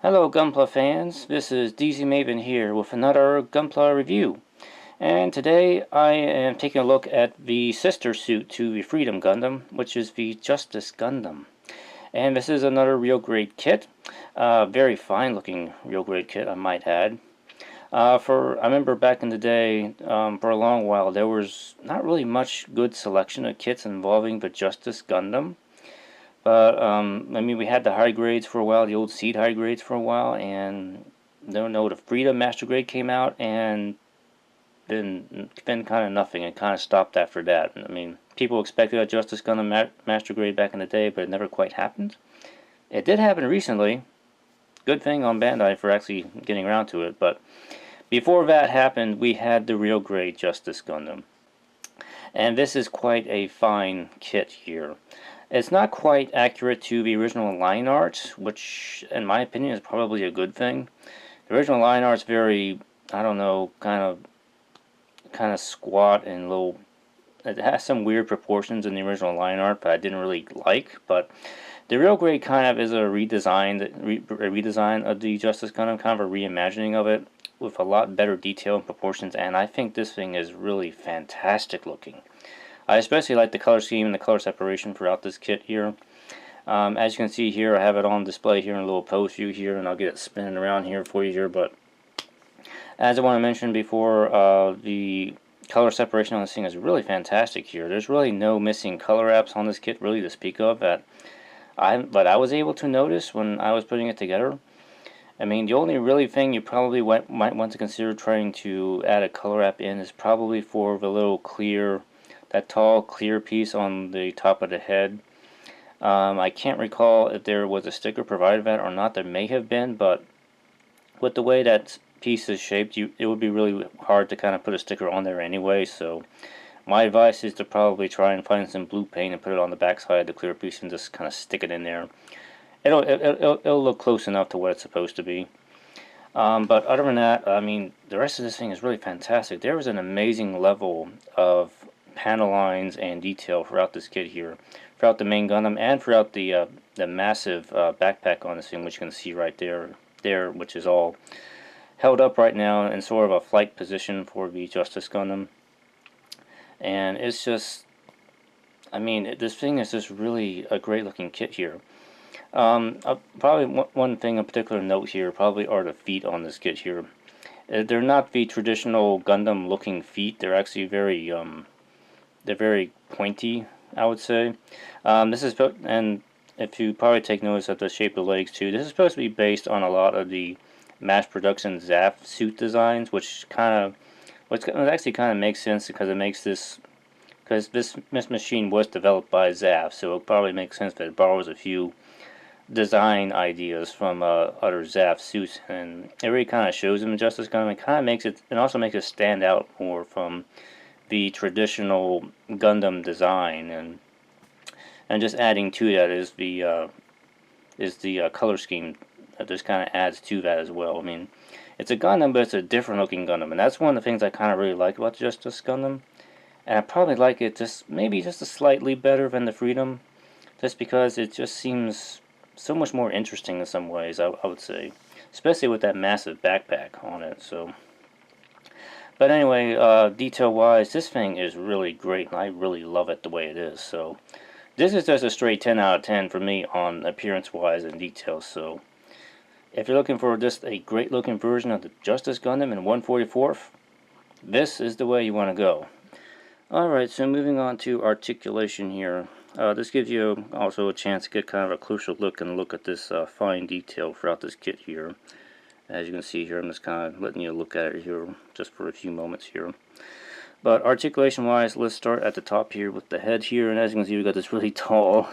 Hello Gunpla fans, this is DZ Maven here with another Gunpla review. And today I am taking a look at the sister suit to the Freedom Gundam, which is the Justice Gundam. And this is another real great kit. Very fine looking real great kit, I might add. I remember back in the day, for a long while, there was not really much good selection of kits involving the Justice Gundam. But, I mean, we had the high grades for a while, the old seed high grades for a while, and the Freedom Master Grade came out, and been kind of nothing. It kind of stopped after that. I mean, people expected a Justice Gundam Master Grade back in the day, but it never quite happened. It did happen recently. Good thing on Bandai for actually getting around to it, but before that happened, we had the real grade Justice Gundam. And this is quite a fine kit here. It's not quite accurate to the original line art, which, in my opinion, is probably a good thing. The original line art's very, I don't know, kind of squat and low. It has some weird proportions in the original line art, but I didn't really like. But the real grade kind of is a redesign of the Justice Gundam, kind of a reimagining of it with a lot better detail and proportions. And I think this thing is really fantastic looking. I especially like the color scheme and the color separation throughout this kit here. As you can see here, I have it on display here in a little pose view here, and I'll get it spinning around here for you here. But as I want to mention before, the color separation on this thing is really fantastic here. There's really no missing color apps on this kit really to speak of that I was able to notice when I was putting it together. I mean, the only really thing you probably might want to consider trying to add a color app in is probably for the little clear, that tall clear piece on the top of the head. I can't recall if there was a sticker provided for that or not. There may have been, but with the way that piece is shaped, it would be really hard to kind of put a sticker on there anyway. So my advice is to probably try and find some blue paint and put it on the back side of the clear piece and just kind of stick it in there. It'll look close enough to what it's supposed to be. But other than that, I mean, the rest of this thing is really fantastic. There is an amazing level of panel lines and detail throughout this kit here, throughout the main Gundam, and throughout the massive backpack on this thing, which you can see right there, which is all held up right now in sort of a flight position for the Justice Gundam. And it's just, I mean, this thing is just really a great looking kit here. Probably one thing of particular note here probably are the feet on this kit here. They're not the traditional Gundam looking feet. They're actually they're very pointy, I would say. And if you probably take notice of the shape of the legs too, this is supposed to be based on a lot of the mass production ZAF suit designs, which actually kind of makes sense because this machine was developed by ZAF, so it probably makes sense that it borrows a few design ideas from other ZAF suits, and it really kind of shows them in Justice Gundam. It kind of makes it, and also makes it stand out more from the traditional Gundam design, and just adding to that is the color scheme that just kind of adds to that as well. I mean, it's a Gundam, but it's a different looking Gundam, and that's one of the things I kind of really like about Justice Gundam. And I probably like it maybe just a slightly better than the Freedom, just because it just seems so much more interesting in some ways, I would say, especially with that massive backpack on it. So, but anyway, detail-wise, this thing is really great, and I really love it the way it is. So, this is just a straight 10 out of 10 for me on appearance-wise and details. So, if you're looking for just a great-looking version of the Justice Gundam in 1/44th, this is the way you want to go. Alright, so moving on to articulation here. This gives you also a chance to get kind of a closer look at this fine detail throughout this kit here. As you can see here, I'm just kind of letting you look at it here just for a few moments here. But articulation wise, let's start at the top here with the head here, and as you can see, we've got this really tall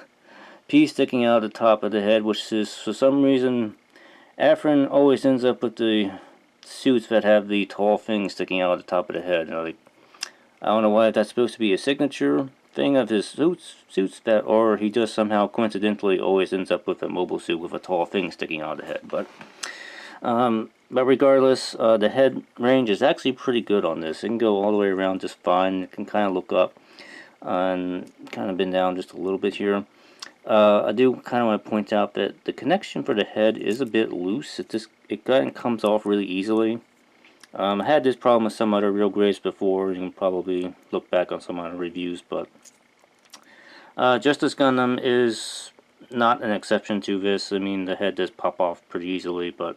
piece sticking out of the top of the head, which is, for some reason, Afrin always ends up with the suits that have the tall thing sticking out of the top of the head. You know, like, I don't know why that's supposed to be a signature thing of his suits that, or he just somehow coincidentally always ends up with a mobile suit with a tall thing sticking out of the head. But regardless, the head range is actually pretty good on this. It can go all the way around just fine. It can kind of look up and kind of bend down just a little bit here. I do kind of want to point out that the connection for the head is a bit loose. It kind of comes off really easily. I had this problem with some other real grades before. You can probably look back on some other reviews, but Justice Gundam is not an exception to this. I mean, the head does pop off pretty easily, but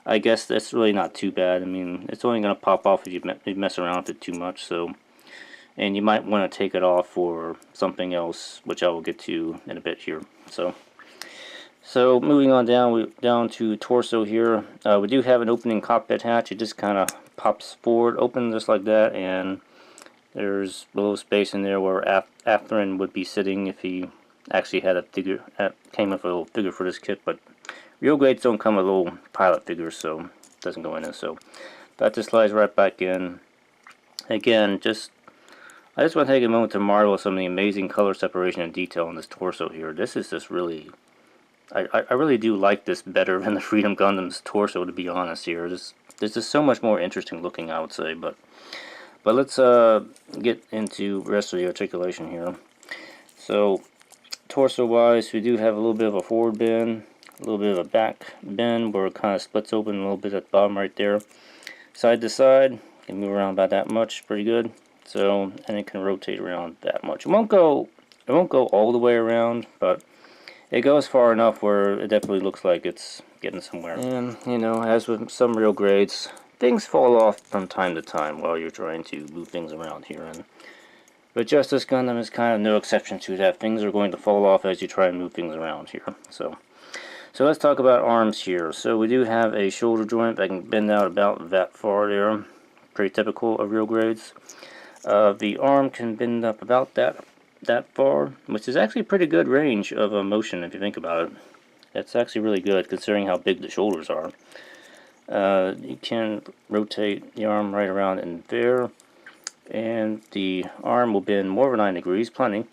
I guess that's really not too bad. I mean, it's only going to pop off if you mess around with it too much, so... And you might want to take it off for something else, which I will get to in a bit here. So moving on down to torso here. We do have an opening cockpit hatch. It just kind of pops forward, open just like that, and there's a little space in there where Atherin would be sitting if he actually had a figure, came with a little figure for this kit. But real grades don't come with little pilot figures, so it doesn't go in there. So that just slides right back in. Again, I just want to take a moment to marvel at some of the amazing color separation and detail in this torso here. This is just really... I really do like this better than the Freedom Gundam's torso, to be honest here. This is so much more interesting looking, I would say. But let's get into the rest of the articulation here. So, torso-wise, we do have a little bit of a forward bend, a little bit of a back bend where it kind of splits open a little bit at the bottom right there. Side to side, can move around about that much, pretty good. So, and it can rotate around that much. It won't go all the way around, but it goes far enough where it definitely looks like it's getting somewhere. And, you know, as with some real grades, things fall off from time to time while you're trying to move things around here. But Justice Gundam is kind of no exception to that. Things are going to fall off as you try and move things around here. So let's talk about arms here. So we do have a shoulder joint that can bend out about that far there. Pretty typical of real grades. The arm can bend up about that far, which is actually a pretty good range of motion if you think about it. That's actually really good considering how big the shoulders are. You can rotate the arm right around in there, and the arm will bend more than 9 degrees, plenty.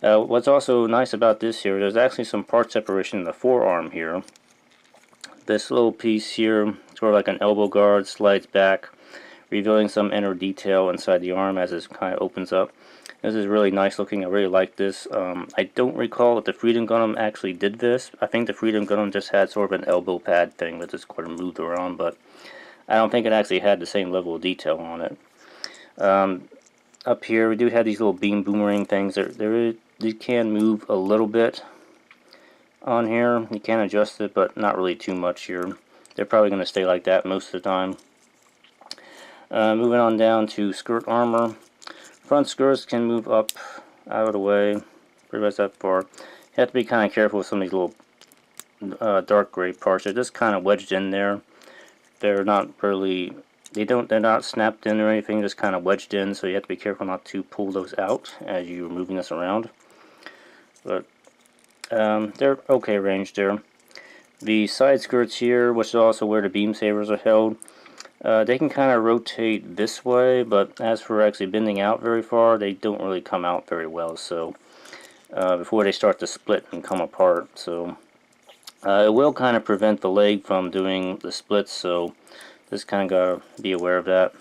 What's also nice about this here, there's actually some part separation in the forearm here. This little piece here, sort of like an elbow guard, slides back, revealing some inner detail inside the arm as it kind of opens up. This is really nice looking. I really like this. I don't recall if the Freedom Gundam actually did this. I think the Freedom Gundam just had sort of an elbow pad thing that just kind of moved around, but I don't think it actually had the same level of detail on it. Up here we do have these little beam boomerang things. They can move a little bit on here. You can adjust it, but not really too much here. They're probably going to stay like that most of the time. Moving on down to skirt armor. Front skirts can move up out of the way, pretty much that far. You have to be kind of careful with some of these little dark gray parts. They're just kind of wedged in there. They're not really, they're not snapped in or anything, just kind of wedged in, so you have to be careful not to pull those out as you're moving this around. But they're okay range there. The side skirts here, which is also where the beam sabers are held, they can kind of rotate this way, but as for actually bending out very far, they don't really come out very well. So before they start to split and come apart, so it will kind of prevent the leg from doing the splits. So just kind of gotta be aware of that.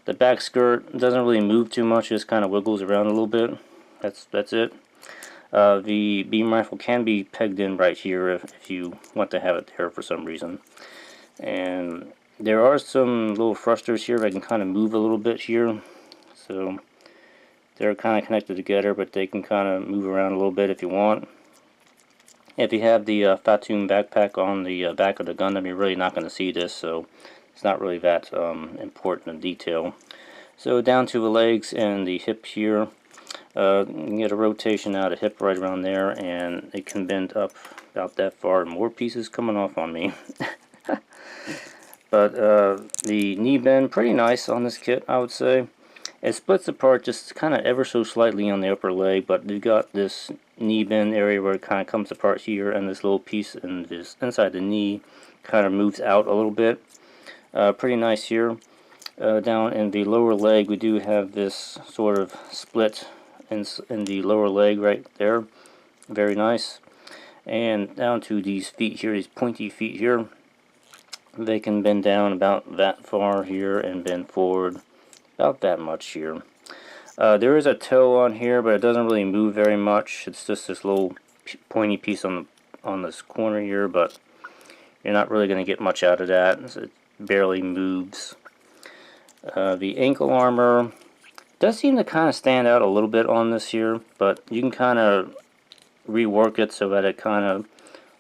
The back skirt doesn't really move too much; it just kind of wiggles around a little bit. That's it. The beam rifle can be pegged in right here if you want to have it there for some reason. And there are some little thrusters here that can kind of move a little bit here. So they're kind of connected together, but they can kind of move around a little bit if you want. If you have the Fatum backpack on the back of the Gundam, you're really not going to see this, so it's not really that important in detail. So down to the legs and the hip here. You can get a rotation out of hip right around there, and it can bend up about that far. More pieces coming off on me. But the knee bend, pretty nice on this kit, I would say. It splits apart just kind of ever so slightly on the upper leg, but you've got this knee bend area where it kind of comes apart here, and this little piece in this inside the knee kind of moves out a little bit. Pretty nice here. Down in the lower leg, we do have this sort of split in the lower leg right there. Very nice. And down to these feet here, these pointy feet here. They can bend down about that far here and bend forward about that much here. There is a toe on here, but it doesn't really move very much. It's just this little pointy piece on this corner here, but you're not really going to get much out of that. It barely moves. The ankle armor does seem to kind of stand out a little bit on this here, but you can kind of rework it so that it kind of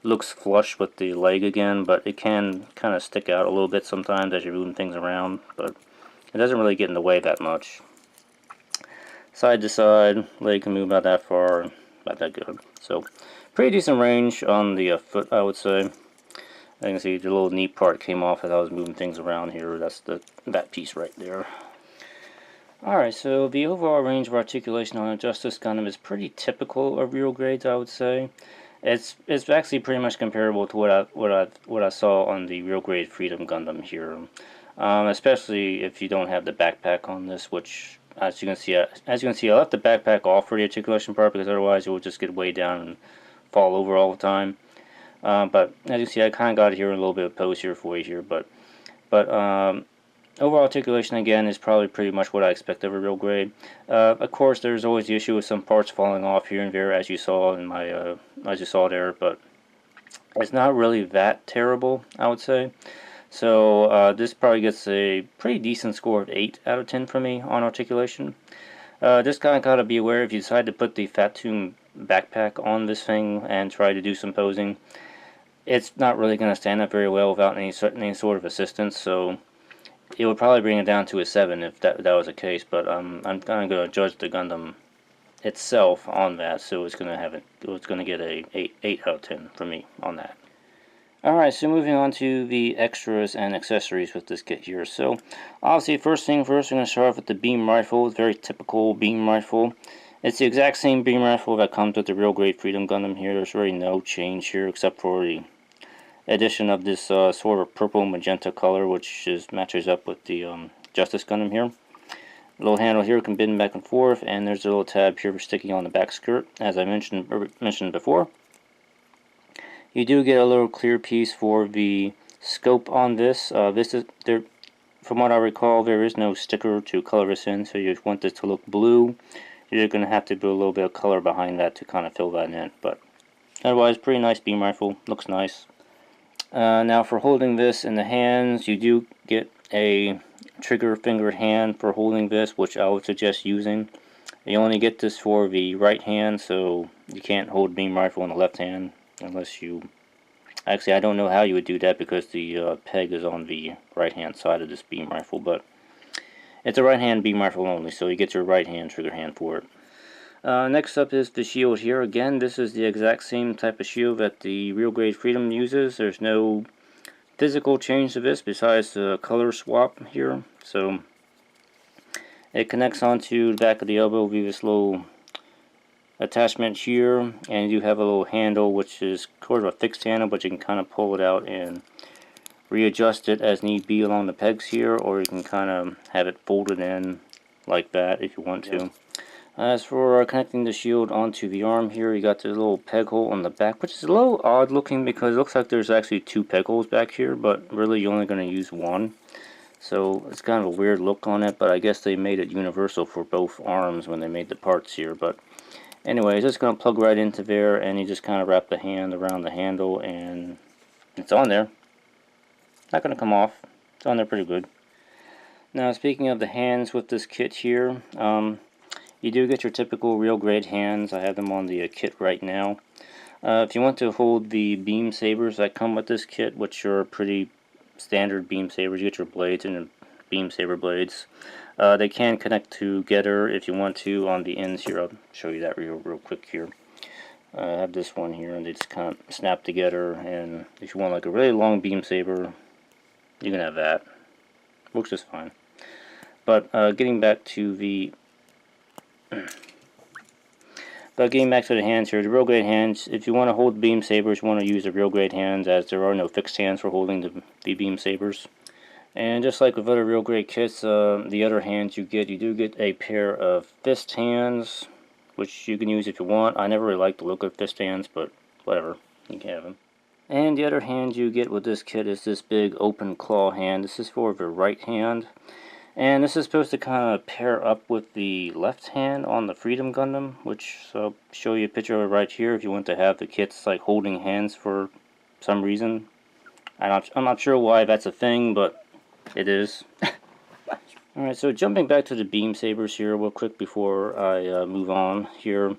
looks flush with the leg again, but it can kind of stick out a little bit sometimes as you're moving things around, but it doesn't really get in the way that much. Side to side, leg can move about that far, about that good. So, pretty decent range on the foot, I would say. I can see the little knee part came off as I was moving things around here. That's that piece right there. Alright, so the overall range of articulation on a Justice Gundam is pretty typical of real grades, I would say. It's actually pretty much comparable to what I saw on the real grade Freedom Gundam here. Especially if you don't have the backpack on this, which as you can see, I left the backpack off for the articulation part because otherwise it will just get way down and fall over all the time. But as you see, I kind of got it here in a little bit of pose here for you here, but overall articulation again is probably pretty much what I expect of a real grade. Of course, there's always the issue with some parts falling off here and there, as you saw in my as you saw there, but it's not really that terrible, I would say. So this probably gets a pretty decent score of 8 out of 10 for me on articulation. Just kind of gotta be aware if you decide to put the Fatum backpack on this thing and try to do some posing, it's not really going to stand up very well without any sort of assistance, so it would probably bring it down to a 7 if that was the case, but I'm kind of going to judge the Gundam itself on that, so it's going to get a 8 out of 10 for me on that. Alright, so moving on to the extras and accessories with this kit here. So, obviously, first thing first, I'm going to start off with the beam rifle. It's a very typical beam rifle. It's the exact same beam rifle that comes with the real grade Freedom Gundam here. There's really no change here except for the addition of this sort of purple magenta color, which matches up with the Justice Gundam here. The little handle here can bend back and forth, and there's a little tab here for sticking on the back skirt, as I mentioned before. You do get a little clear piece for the scope on this. From what I recall, there is no sticker to color this in, so you want this to look blue. You're going to have to do a little bit of color behind that to kind of fill that in, but otherwise, pretty nice beam rifle. Looks nice. Now for holding this in the hands, you do get a trigger finger hand for holding this, which I would suggest using. You only get this for the right hand, so you can't hold beam rifle in the left hand unless you... Actually, I don't know how you would do that because the peg is on the right hand side of this beam rifle, but it's a right hand beam rifle only, so you get your right hand trigger hand for it. Next up is the shield here. Again, this is the exact same type of shield that the real grade Freedom uses. There's no physical change to this besides the color swap here. So it connects onto the back of the elbow via this little attachment here, and you have a little handle which is sort of a fixed handle, but you can kind of pull it out and readjust it as need be along the pegs here, or you can kind of have it folded in like that if you want to. As for connecting the shield onto the arm here, you got this little peg hole on the back, which is a little odd looking because it looks like there's actually 2 peg holes back here, but really you're only going to use one. So it's kind of a weird look on it, but I guess they made it universal for both arms when they made the parts here. But anyway, it's just going to plug right into there, and you just kind of wrap the hand around the handle, and it's on there. Not going to come off. It's on there pretty good. Now, speaking of the hands with this kit here, you do get your typical real grade hands. I have them on the kit right now. If you want to hold the beam sabers that come with this kit, which are pretty standard beam sabers, you get your blades and beam saber blades. They can connect together if you want to on the ends here. I'll show you that real quick here. I have this one here, and they just kind of snap together, and if you want like a really long beam saber, you can have that. Works just fine. But getting back to the hands here, the real grade hands, if you want to hold beam sabers, you want to use the real grade hands, as there are no fixed hands for holding the beam sabers. And just like with other real grade kits, the other hands you do get a pair of fist hands, which you can use if you want. I never really liked the look of fist hands, but whatever, you can have them. And the other hand you get with this kit is this big open claw hand. This is for the right hand. And this is supposed to kind of pair up with the left hand on the Freedom Gundam, which I'll show you a picture of it right here if you want to have the kits like holding hands for some reason. I'm not sure why that's a thing, but it is. Alright, so jumping back to the beam sabers here real quick before I move on here.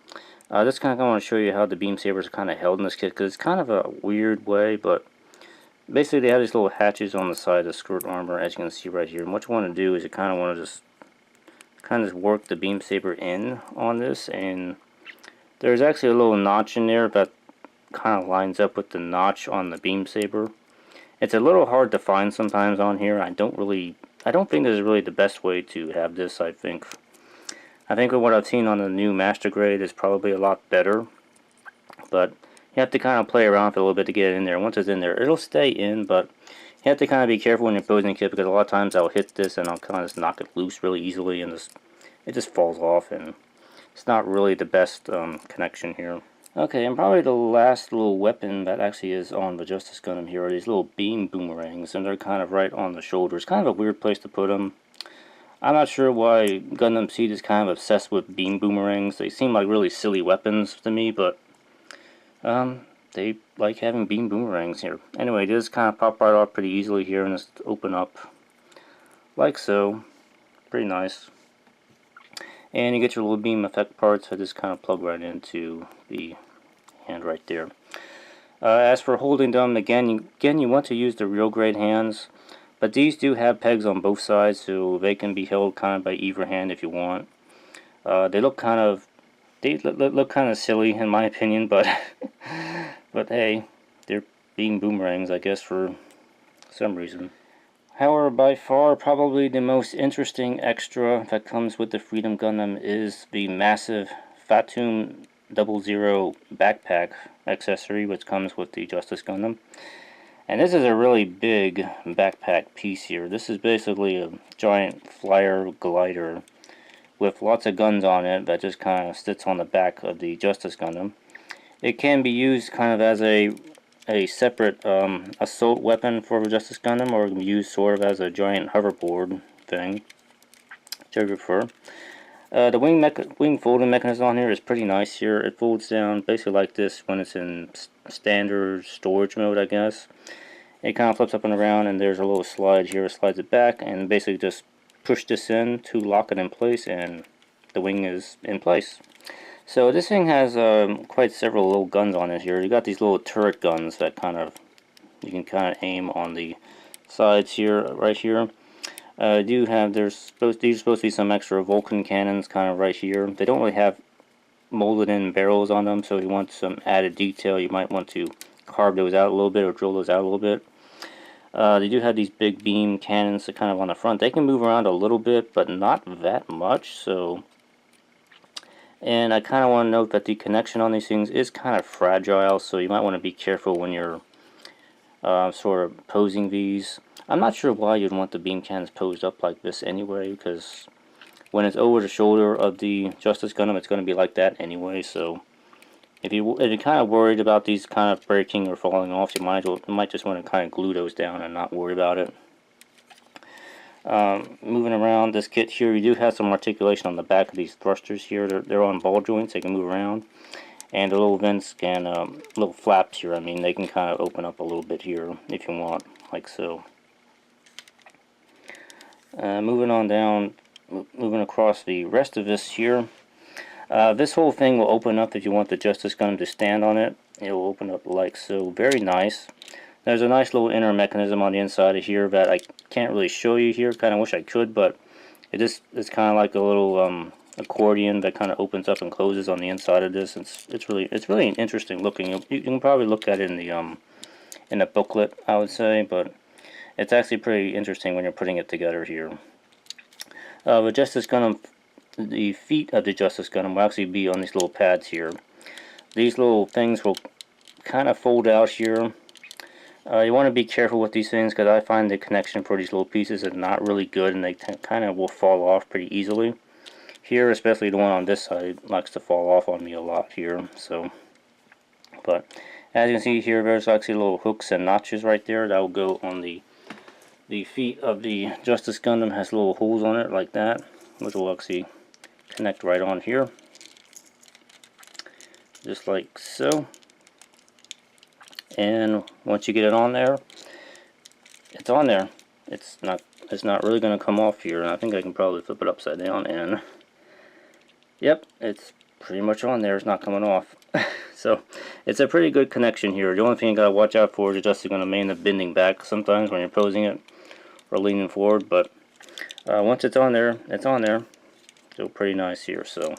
Just kind of want to show you how the beam sabers are kind of held in this kit, because it's kind of a weird way, but basically they have these little hatches on the side of the skirt armor, as you can see right here. And what you want to do is you kind of want to just work the beam saber in on this, and there's actually a little notch in there that kind of lines up with the notch on the beam saber. It's a little hard to find sometimes on here. I don't think this is really the best way to have this. I think what I've seen on the new Master Grade is probably a lot better, but you have to kind of play around for a little bit to get it in there. Once it's in there, it'll stay in, but you have to kind of be careful when you're posing the kit, because a lot of times I'll hit this and I'll kind of just knock it loose really easily, and it just falls off, and it's not really the best connection here. Okay, and probably the last little weapon that actually is on the Justice Gundam here are these little beam boomerangs, and they're kind of right on the shoulders. Kind of a weird place to put them. I'm not sure why Gundam Seed is kind of obsessed with beam boomerangs. They seem like really silly weapons to me, but they like having beam boomerangs here. Anyway, it does kind of pop right off pretty easily here and just open up like so. Pretty nice. And you get your little beam effect parts that just kind of plug right into the hand right there. As for holding them, again, you want to use the real grade hands, but these do have pegs on both sides, so they can be held kind of by either hand if you want. They look kind of silly in my opinion, but but hey, they're beam boomerangs, I guess, for some reason. However, by far, probably the most interesting extra that comes with the Freedom Gundam is the massive Fatum 00 backpack accessory, which comes with the Justice Gundam. And this is a really big backpack piece here. This is basically a giant flyer glider with lots of guns on it that just kind of sits on the back of the Justice Gundam. It can be used kind of as a separate assault weapon for the Justice Gundam, or it can be used sort of as a giant hoverboard thing, whichever you prefer. The wing folding mechanism on here is pretty nice here. It folds down basically like this when it's in standard storage mode, I guess. It kind of flips up and around, and there's a little slide here. It slides it back, and basically just push this in to lock it in place, and the wing is in place. So this thing has quite several little guns on it here. You got these little turret guns that you can kind of aim on the sides here, right here. These are supposed to be some extra Vulcan cannons kind of right here. They don't really have molded in barrels on them, so if you want some added detail, you might want to carve those out a little bit or drill those out a little bit. They do have these big beam cannons that kind of on the front. They can move around a little bit, but not that much, so... And I kind of want to note that the connection on these things is kind of fragile, so you might want to be careful when you're sort of posing these. I'm not sure why you'd want the beam cannons posed up like this anyway, because when it's over the shoulder of the Justice Gundam, it's going to be like that anyway. So if you're kind of worried about these kind of breaking or falling off, you might just want to kind of glue those down and not worry about it. Moving around this kit here, you do have some articulation on the back of these thrusters here. They're on ball joints, they can move around. And the little vents can, little flaps here, I mean, they can kind of open up a little bit here if you want, like so. Moving on down, moving across the rest of this here. This whole thing will open up if you want the Justice Gundam to stand on it. It will open up like so, very nice. There's a nice little inner mechanism on the inside of here that I can't really show you here. Kind of wish I could, but it's kind of like a little accordion that kind of opens up and closes on the inside of this. It's really interesting looking. You can probably look at it in the booklet, I would say, but it's actually pretty interesting when you're putting it together here. The Justice Gundam, the feet of the Justice Gundam will actually be on these little pads here. These little things will kind of fold out here. You want to be careful with these things, because I find the connection for these little pieces is not really good, and they kind of will fall off pretty easily. Here, especially the one on this side, likes to fall off on me a lot here. So, but as you can see here, there's actually little hooks and notches right there that will go on the The feet of the Justice Gundam has little holes on it like that, which will actually connect right on here, just like so. And once you get it on there, it's on there. It's not really going to come off here. And I think I can probably flip it upside down, and yep, it's pretty much on there. It's not coming off. So it's a pretty good connection here. The only thing you gotta watch out for is you're just going to end up bending back sometimes when you're posing it or leaning forward. But once it's on there, it's on there. So pretty nice here. So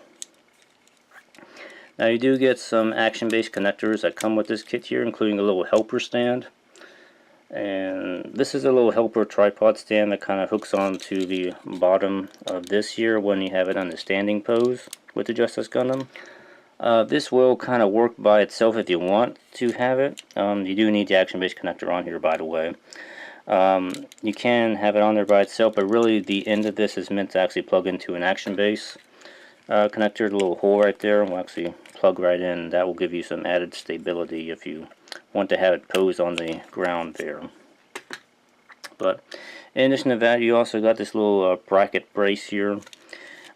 now you do get some action-based connectors that come with this kit here, including a little helper stand. And this is a little helper tripod stand that kind of hooks onto the bottom of this here when you have it on the standing pose with the Justice Gundam. This will kind of work by itself if you want to have it. You do need the action-based connector on here, by the way. You can have it on there by itself, but really the end of this is meant to actually plug into an action-based connector. The little hole right there will actually plug right in. That will give you some added stability if you want to have it posed on the ground there. But in addition to that, you also got this little bracket brace here.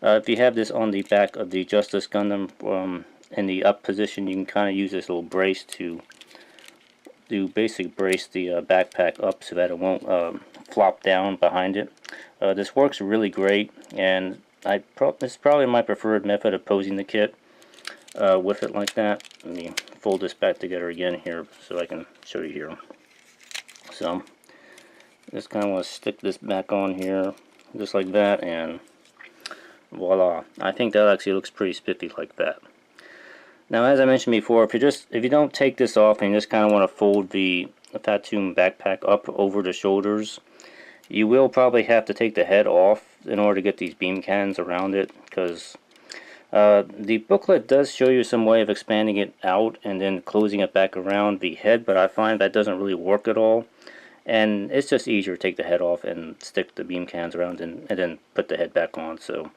If you have this on the back of the Justice Gundam in the up position, you can kind of use this little brace to basically brace the backpack up so that it won't flop down behind it. This works really great, and this is probably my preferred method of posing the kit with it like that. Let me fold this back together again here so I can show you here. So just kind of want to stick this back on here just like that, and voila. I think that actually looks pretty spiffy like that. Now, as I mentioned before, if you don't take this off and you just kind of want to fold the Fatum backpack up over the shoulders, you will probably have to take the head off in order to get these beam cannons around it, because the booklet does show you some way of expanding it out and then closing it back around the head, but I find that doesn't really work at all. And it's just easier to take the head off and stick the beam cannons around and then put the head back on. So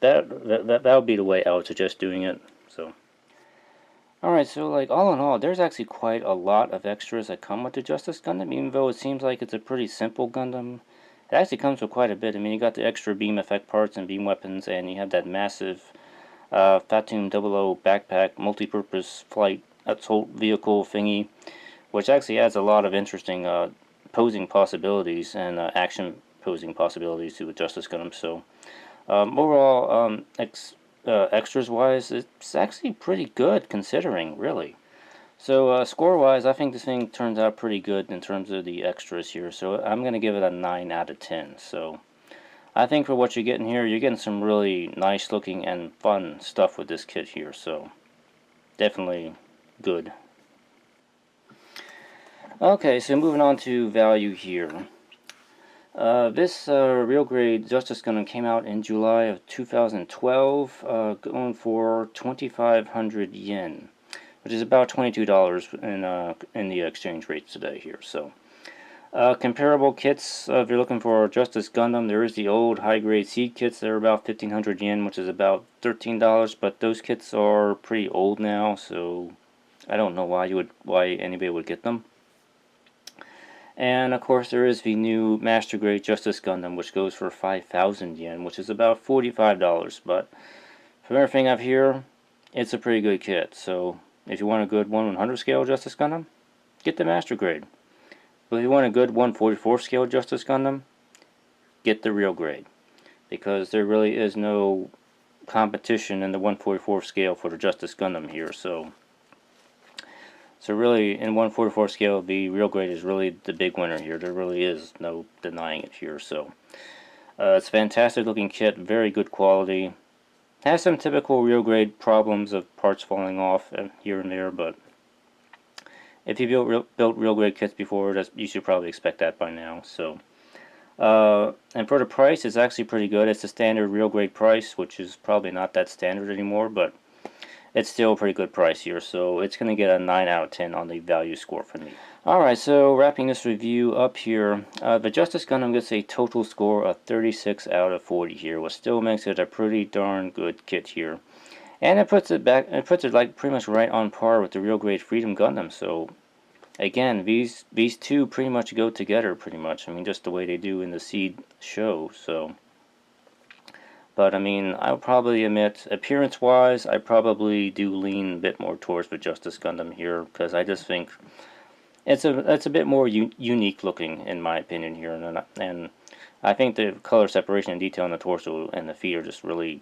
that would be the way I would suggest doing it. So alright, so like all in all, there's actually quite a lot of extras that come with the Justice Gundam, even though it seems like it's a pretty simple Gundam. It actually comes with quite a bit. I mean, you got the extra beam effect parts and beam weapons, and you have that massive Fatum 00 backpack, multi-purpose flight assault vehicle thingy, which actually adds a lot of interesting posing possibilities and action posing possibilities to the Justice Gundam. So overall, extras wise, it's actually pretty good considering, really. So score wise, I think this thing turns out pretty good in terms of the extras here, so I'm going to give it a 9 out of 10. So I think for what you're getting here, you're getting some really nice looking and fun stuff with this kit here, so definitely good. Okay, so moving on to value here. This real grade Justice Gundam came out in July of 2012, going for 2,500 yen, which is about $22 in the exchange rates today here. So comparable kits, if you're looking for Justice Gundam, there is the old high grade seed kits. They're about 1,500 yen, which is about $13, but those kits are pretty old now, so I don't know why anybody would get them. And of course there is the new Master Grade Justice Gundam, which goes for 5,000 yen, which is about $45. But from everything I've heard, it's a pretty good kit. So if you want a good 1/100 scale Justice Gundam, get the Master Grade. But if you want a good 1/44 scale Justice Gundam, get the real grade. Because there really is no competition in the 1/44 scale for the Justice Gundam here. So really, in 1/44 scale, the real grade is really the big winner here. There really is no denying it here. So it's a fantastic looking kit, very good quality. Has some typical real grade problems of parts falling off here and there, but if you built real grade kits before, you should probably expect that by now. So and for the price, it's actually pretty good. It's the standard real grade price, which is probably not that standard anymore, but it's still a pretty good price here, so it's going to get a 9 out of 10 on the value score for me. Alright, so wrapping this review up here, the Justice Gundam gets a total score of 36 out of 40 here, which still makes it a pretty darn good kit here. And it puts it like pretty much right on par with the real grade Freedom Gundam, so again, these two pretty much go together, pretty much. I mean, just the way they do in the Seed show. So, but I mean, I'll probably admit, appearance-wise, I probably do lean a bit more towards the Justice Gundam here, because I just think it's a bit more unique looking, in my opinion here, and I think the color separation and detail in the torso and the feet are just really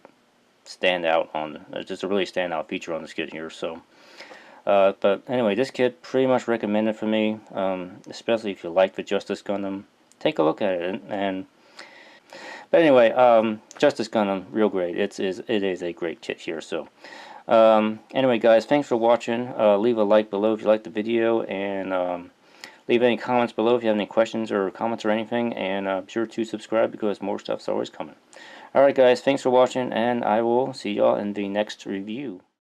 stand out on. Just a really standout feature on this kit here. So, but anyway, this kit pretty much recommended for me, especially if you like the Justice Gundam. Take a look at it, and but anyway, Justice Gundam, real great. It is a great kit here. So, anyway, guys, thanks for watching. Leave a like below if you liked the video, and leave any comments below if you have any questions or comments or anything, and be sure to subscribe because more stuff's always coming. Alright guys, thanks for watching, and I will see y'all in the next review.